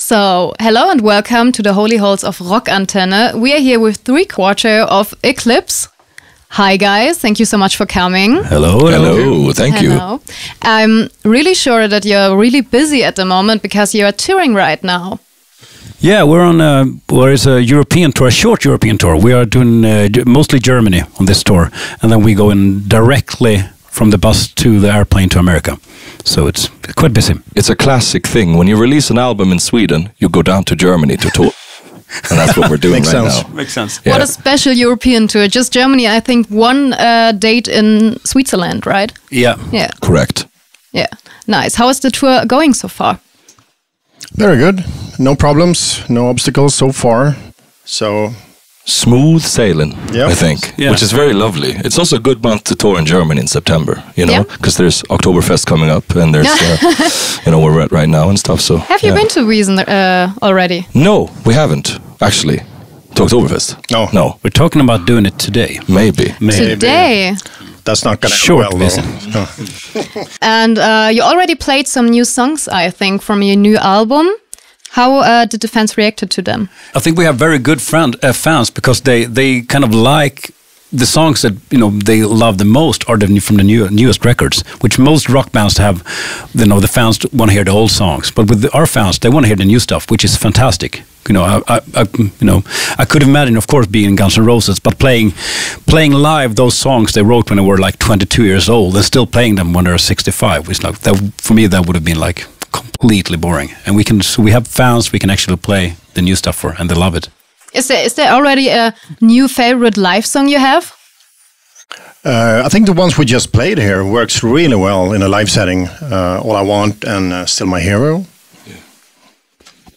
So, hello and welcome to the Holy Halls of Rock Antenne. We are here with 3/4 of Eclipse. Hi guys, thank you so much for coming. Hello, thank you. I'm really sure that you're really busy at the moment because you're touring right now. Yeah, we're on a European tour, a short European tour. We are doing mostly Germany on this tour, and then we go in directly from the bus to the airplane to America. So it's quite busy. It's a classic thing. When you release an album in Sweden, you go down to Germany to tour. And that's what we're doing right now. Makes sense. Yeah. What a special European tour. Just Germany, I think one date in Switzerland, right? Yeah. Correct. Yeah. Nice. How is the tour going so far? Very good. No problems, no obstacles so far. So smooth sailing, I think, which is very lovely. It's also a good month to tour in Germany in September, because there's Oktoberfest coming up, and there's, where we're at right now and stuff. So, have you been to Wiesn already? No, we haven't actually. To Oktoberfest? No. We're talking about doing it today. Maybe. Today. That's not going to short well, visit. No. And you already played some new songs, I think, from your new album. How did the fans react to them? I think we have very good fans because they kind of like the songs that they love the most are from the newest records, which most rock bands have. The fans want to hear the old songs, but with our fans, they want to hear the new stuff, which is fantastic. I could imagine, of course, being Guns N' Roses, but playing live those songs they wrote when they were like 22 years old, and still playing them when they're 65. It's like that, for me, that would have been like completely boring. And we have fans we can actually play the new stuff for, and they love it. Is there already a new favorite live song you have? I think the ones we just played here works really well in a live setting. All I Want and Still My Hero.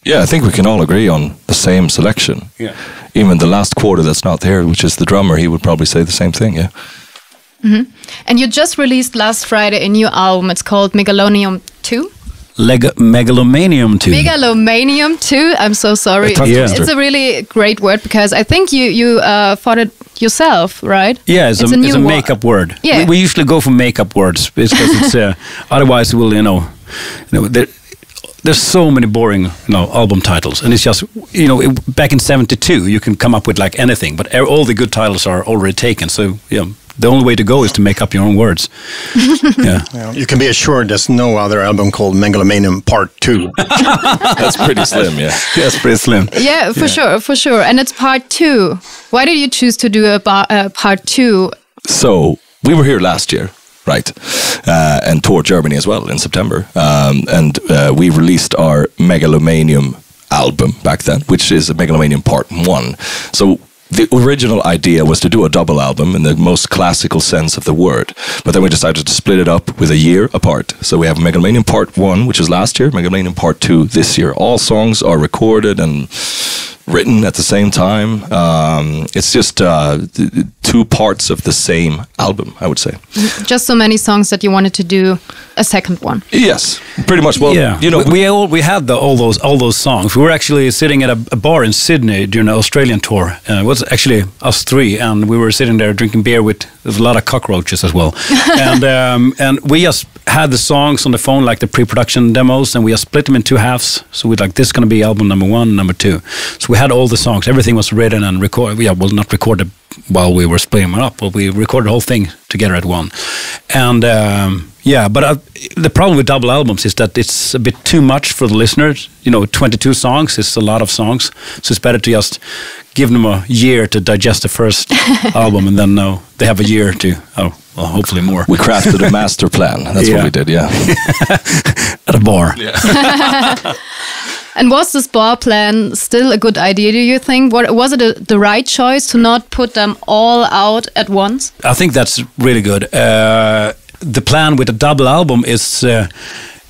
Yeah, I think we can all agree on the same selection. Yeah. Even the last quarter that's not there, which is the drummer, he would probably say the same thing, yeah. Mm-hmm. And you just released last Friday a new album. It's called Megalomanium II. Megalomanium II. Megalomanium II. I'm so sorry. It's a really great word because I think you thought it yourself, right? Yeah, it's a make-up word. Yeah. We usually go for make-up words because it's otherwise we'll there's so many boring album titles, and it's just back in '72 you can come up with like anything, but all the good titles are already taken. So the only way to go is to make up your own words. You can be assured there's no other album called Megalomanium Part 2. That's pretty slim, yeah. That's pretty slim. Yeah, for sure. And it's Part 2. Why did you choose to do a Part 2? So we were here last year. Right, and toured Germany as well in September. And we released our Megalomanium album back then, which is a Megalomanium Part 1. So the original idea was to do a double album in the most classical sense of the word. But then we decided to split it up with a year apart. So we have Megalomanium Part 1, which is last year, Megalomanium Part 2 this year. All songs are recorded and written at the same time. It's just two parts of the same album, I would say. Just so many songs that you wanted to do a second one. Yes, pretty much. Well, we had all those songs. We were actually sitting at a bar in Sydney during the Australian tour. It was actually us three, and we were sitting there drinking beer with a lot of cockroaches as well. And we just had the songs on the phone, like the pre-production demos, and we just split them in two halves. So we're like, this is going to be album number 1, number 2. So we had all the songs. Everything was written and recorded. Yeah, well, not recorded while we were splitting them up, but we recorded the whole thing together at one. And but the problem with double albums is that it's a bit too much for the listeners. 22 songs is a lot of songs. So it's better to just give them a year to digest the first album, and then they have a year to, hopefully more. We crafted a master plan. That's what we did, yeah. At a bar. Yeah. And was this bar plan still a good idea, do you think? Was it the right choice to not put them all out at once? I think that's really good. The plan with a double album is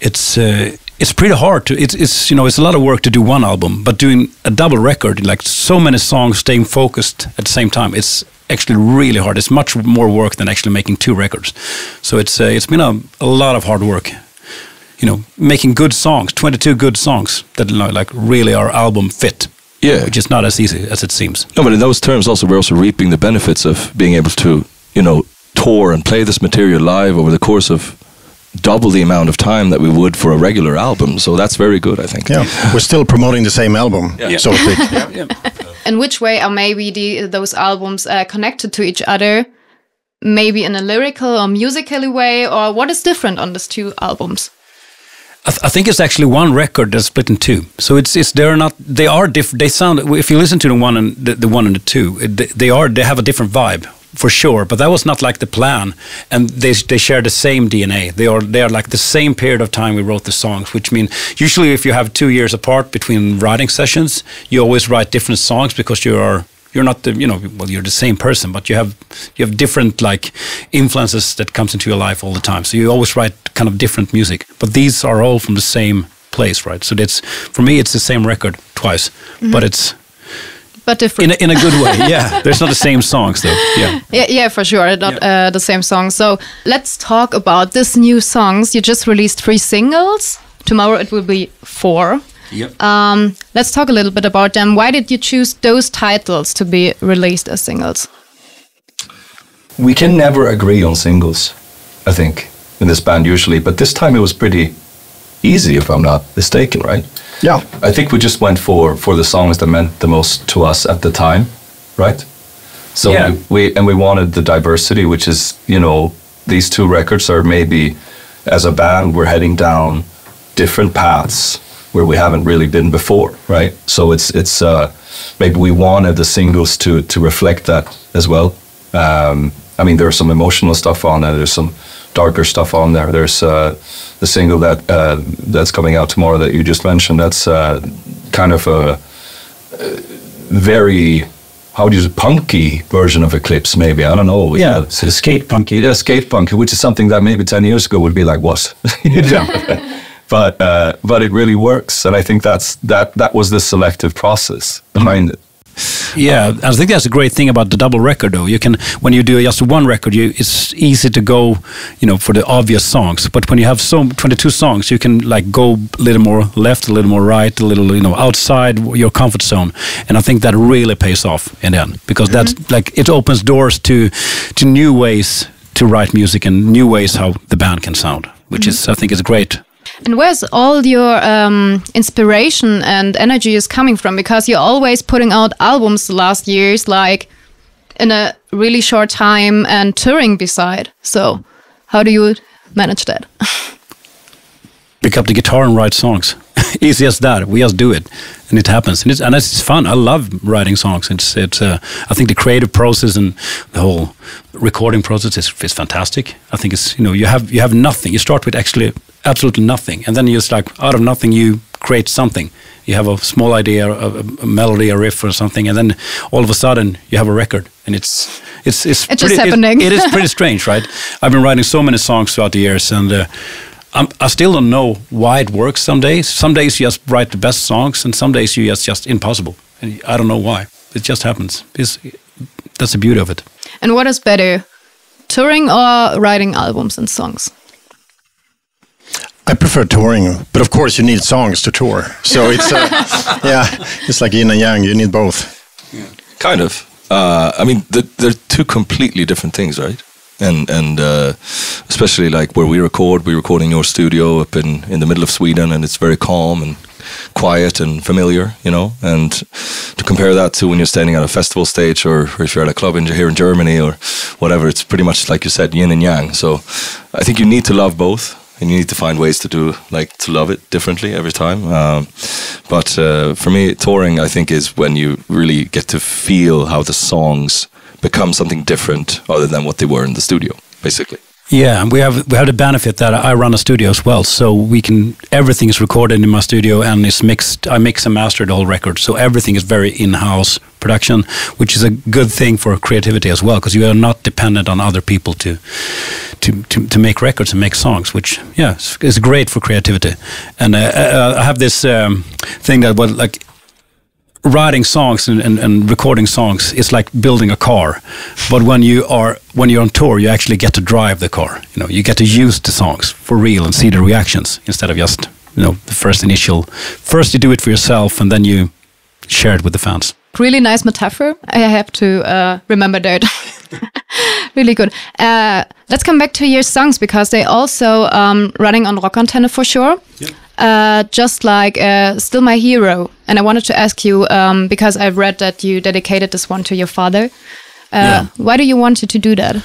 it's pretty hard to. It's a lot of work to do one album, but doing a double record, like so many songs, staying focused at the same time, it's actually really hard. It's much more work than actually making 2 records. So it's been a lot of hard work. Making good songs, 22 good songs that like really are album fit. Yeah, which is not as easy as it seems. No, but in those terms, we're also reaping the benefits of being able to, tour and play this material live over the course of double the amount of time that we would for a regular album. So that's very good, I think. Yeah, we're still promoting the same album, so to speak. In which way are maybe those albums connected to each other? Maybe in a lyrical or musically way, or what is different on these two albums? I think it's actually one record that's split in two. So they are different. They sound, if you listen to the one and the two, they have a different vibe for sure. But that was not like the plan, and they share the same DNA. They are like the same period of time we wrote the songs, which mean usually if you have 2 years apart between writing sessions, you always write different songs because you're not you're the same person, but you have different like influences that comes into your life all the time. So you always write kind of different music, but these are all from the same place, right? So for me it's the same record twice, but different in a good way. Yeah, there's not the same songs though. Yeah, for sure, not the same songs. So let's talk about this new songs. You just released 3 singles. Tomorrow it will be 4. Yep. Let's talk a little bit about them. Why did you choose those titles to be released as singles? We can never agree on singles, I think, in this band usually. But this time it was pretty easy, if I'm not mistaken, right? Yeah. I think we just went for the songs that meant the most to us at the time, right? So we wanted the diversity, which is, these 2 records are maybe, as a band, we're heading down different paths where we haven't really been before, right? So it's maybe we wanted the singles to reflect that as well. I mean, there's some emotional stuff on there. There's some darker stuff on there. There's the single that's coming out tomorrow that you just mentioned. That's kind of a very, punky version of Eclipse, maybe. I don't know. Yeah, so skate punky. Yeah, skate punky, which is something that maybe 10 years ago would be like, what? But it really works, and I think that was the selective process behind it. Yeah, I think that's a great thing about the double record, though. When you do just one record, it's easy to go, for the obvious songs. But when you have 22 songs, you can like go a little more left, a little more right, a little, outside your comfort zone. And I think that really pays off in the end, because that's like it opens doors to new ways to write music and new ways how the band can sound, which I think is great. And where's all your inspiration and energy is coming from? Because you're always putting out albums the last years, like in a really short time, and touring beside. So how do you manage that? Pick up the guitar and write songs. Easy as that. We just do it, and it happens. And it's fun. I love writing songs. I think the creative process and the whole recording process is fantastic. I think it's you have nothing. You start with actually absolutely nothing, and then you just like out of nothing you create something. You have a small idea, a melody, a riff, or something, and then all of a sudden you have a record, and it's just happening. It is pretty strange, right? I've been writing so many songs throughout the years, and I still don't know why it works. Some days you just write the best songs, and some days you just impossible, and I don't know why. It just happens. That's the beauty of it. And what is better, touring or writing albums and songs? I prefer touring, but of course you need songs to tour. So it's it's like yin and yang. You need both. Yeah. Kind of. I mean, they're 2 completely different things, right? And especially like where we record in your studio up in the middle of Sweden, and it's very calm and quiet and familiar, and to compare that to when you're standing at a festival stage or if you're at a club here in Germany or whatever, it's pretty much like you said, yin and yang. So I think you need to love both, and you need to find ways to love it differently every time. But for me, touring, I think, is when you really get to feel how the songs become something different other than what they were in the studio, basically. Yeah, and we have the benefit that I run a studio as well, so everything is recorded in my studio and is mixed. I mix and master the whole record, so everything is very in-house production, which is a good thing for creativity as well, because you are not dependent on other people to make records and make songs, which is great for creativity. And I have this thing that writing songs and recording songs is like building a car, but when you're on tour, you actually get to drive the car. You get to use the songs for real and see the reactions instead of just the first you do it for yourself and then you share it with the fans. Really nice metaphor. I have to remember that. Really good. Let's come back to your songs because they also running on Rock Antenne for sure. Yep. Just like Still My Hero. And I wanted to ask you, because I've read that you dedicated this one to your father. Why do you want to do that?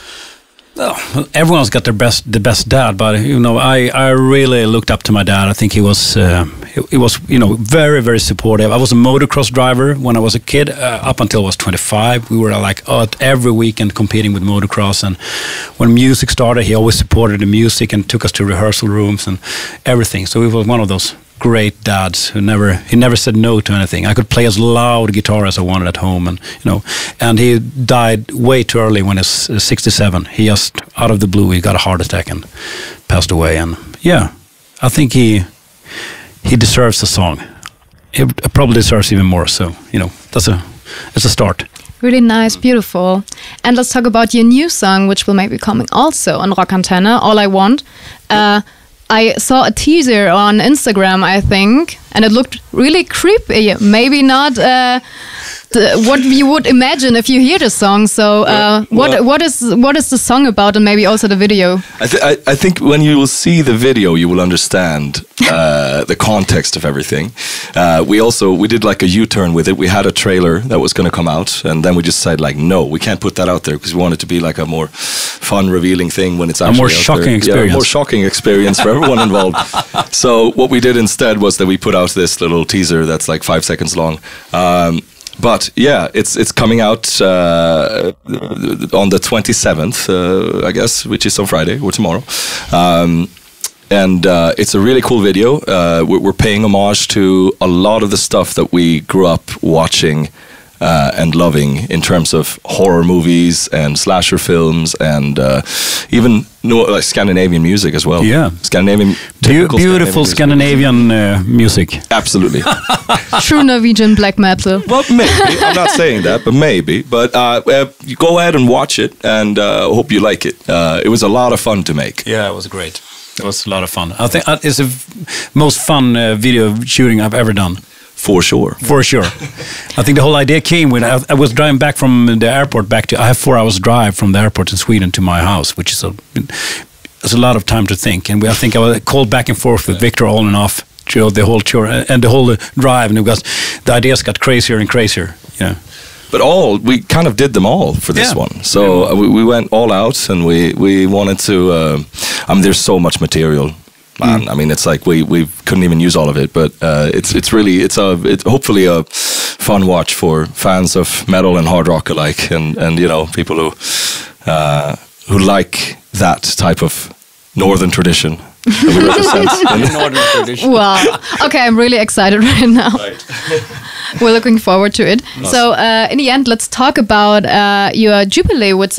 Oh, everyone's got the best dad, but I really looked up to my dad. I think he was very, very supportive. I was a motocross driver when I was a kid, up until I was 25. We were like out every weekend competing with motocross, and when music started, he always supported the music and took us to rehearsal rooms and everything. So he was one of those great dads who never said no to anything. I could play as loud guitar as I wanted at home, and he died way too early when he was 67. He just out of the blue he got a heart attack and passed away. And I think he deserves a song. He probably deserves even more. So it's a start. Really nice, beautiful. And let's talk about your new song, which will maybe coming also on Rock Antenne, All I Want. I saw a teaser on Instagram, I think, and it looked really creepy. Maybe not what you would imagine if you hear the song. So, what is the song about, and maybe also the video? I think when you will see the video, you will understand the context of everything. We did like a U-turn with it. We had a trailer that was going to come out, and then we just said like, no, we can't put that out there because we want it to be like a more fun, revealing thing when it's actually a more shocking experience. Yeah, a more shocking experience for everyone involved. So what we did instead was that we put out this little teaser that's like 5 seconds long. But yeah, it's coming out on the 27th, I guess, which is on Friday or tomorrow. And it's a really cool video. We're paying homage to a lot of the stuff that we grew up watching and loving in terms of horror movies and slasher films and even like Scandinavian music as well. Yeah, Scandinavian, beautiful Scandinavian music. Absolutely. True Norwegian black metal. Well, maybe. I'm not saying that, but maybe. But you go ahead and watch it, and hope you like it. It was a lot of fun to make. Yeah, it was great. It was a lot of fun. I think it's the most fun video shooting I've ever done. For sure. For sure. I think the whole idea came when I was driving back from the airport I have 4 hours drive from the airport in Sweden to my house, which is a lot of time to think. And I think I was called back and forth with Victor on and off throughout the whole tour and the whole drive. And the ideas got crazier and crazier. Yeah. But we kind of did them all for this one. So we went all out, and we wanted to, there's so much material. Man, I mean, it's like we couldn't even use all of it, but it's hopefully a fun watch for fans of metal and hard rock alike, and people who like that type of northern tradition that we represent. Northern tradition. Wow. Okay, I'm really excited right now. Right. We're looking forward to it. Awesome. So in the end, let's talk about your jubilee, which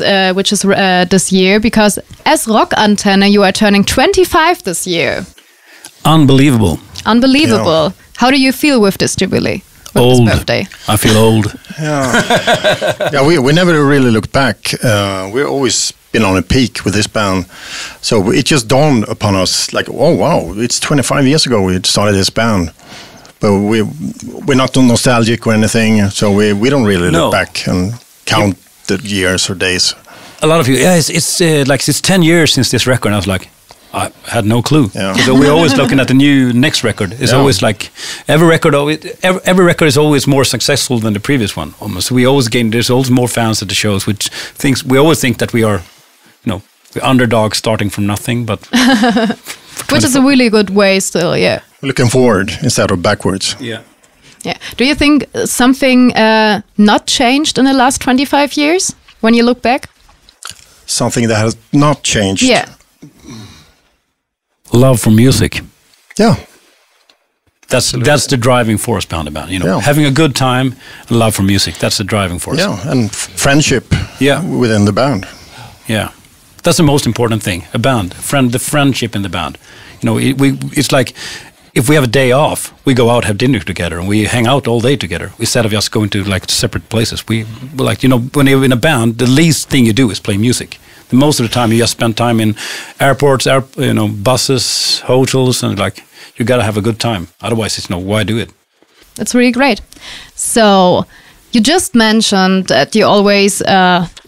is this year, because as Rock Antenne, you are turning 25 this year. Unbelievable. Yeah. How do you feel with this jubilee? Old. This birthday? I feel old. Yeah, we never really looked back. We've always been on a peak with this band. So it just dawned upon us like, oh, wow, it's 25 years ago we started this band. But we're not nostalgic or anything, so we don't really look back and count the years or days. A lot of you, it's 10 years since this record. And I was like, I had no clue. Yeah. So we're always looking at the next record. It's always like every record is always more successful than the previous one. Almost, we always there's always more fans at the shows, we always think that we are, the underdogs starting from nothing, but. Which is a really good way still, yeah. Looking forward instead of backwards. Yeah. Yeah. Do you think something not changed in the last 25 years when you look back? Something that has not changed? Yeah. Love for music. Yeah. That's the driving force behind the band. Having a good time and love for music. That's the driving force. Yeah, and friendship within the band. Yeah. That's the most important thing. A band, the friendship in the band. It's like if we have a day off, we go out, have dinner together, and we hang out all day together instead of just going to like separate places. When you're in a band, the least thing you do is play music. Most of the time, you just spend time in airports, buses, hotels, and you gotta have a good time. Otherwise, it's why do it? That's really great. So you just mentioned that you always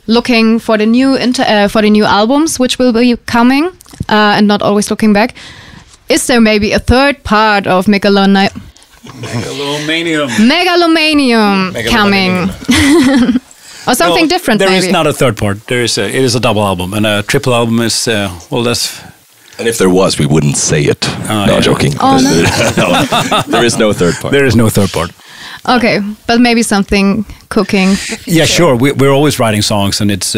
looking for the new albums which will be coming, and not always looking back. Is there maybe a third part of Megalomanium coming? Or something different, there maybe? There is not a third part. It is a double album, and a triple album is, that's... And if there was, we wouldn't say it. No, joking. Oh, no. No, there is no third part. There is no third part. Okay, but maybe something cooking. Yeah, sure. We're always writing songs, and it's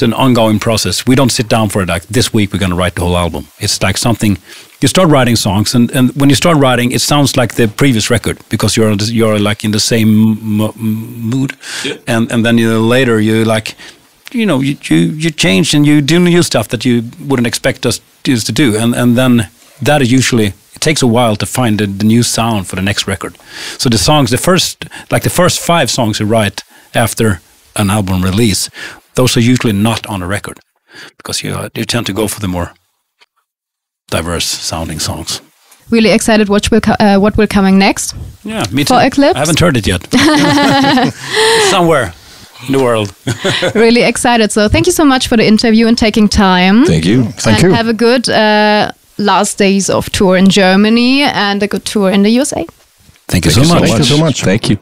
an ongoing process. We don't sit down for it like this week we're going to write the whole album. It's like something you start writing songs, and when you start writing, it sounds like the previous record because you're like in the same mood, yeah. and then later you like, you change and you do new stuff that you wouldn't expect us to do, and then that is usually. It takes a while to find the new sound for the next record. So the songs, the first 5 songs you write after an album release, those are usually not on a record because you tend to go for the more diverse sounding songs. Really excited what will coming next? Yeah, me too. For Eclipse? I haven't heard it yet. Somewhere in the world. Really excited. So thank you so much for the interview and taking time. Thank you. Thank you. Have a good last days of tour in Germany and a good tour in the USA. Thank you so much. Thank you so much. Thank you.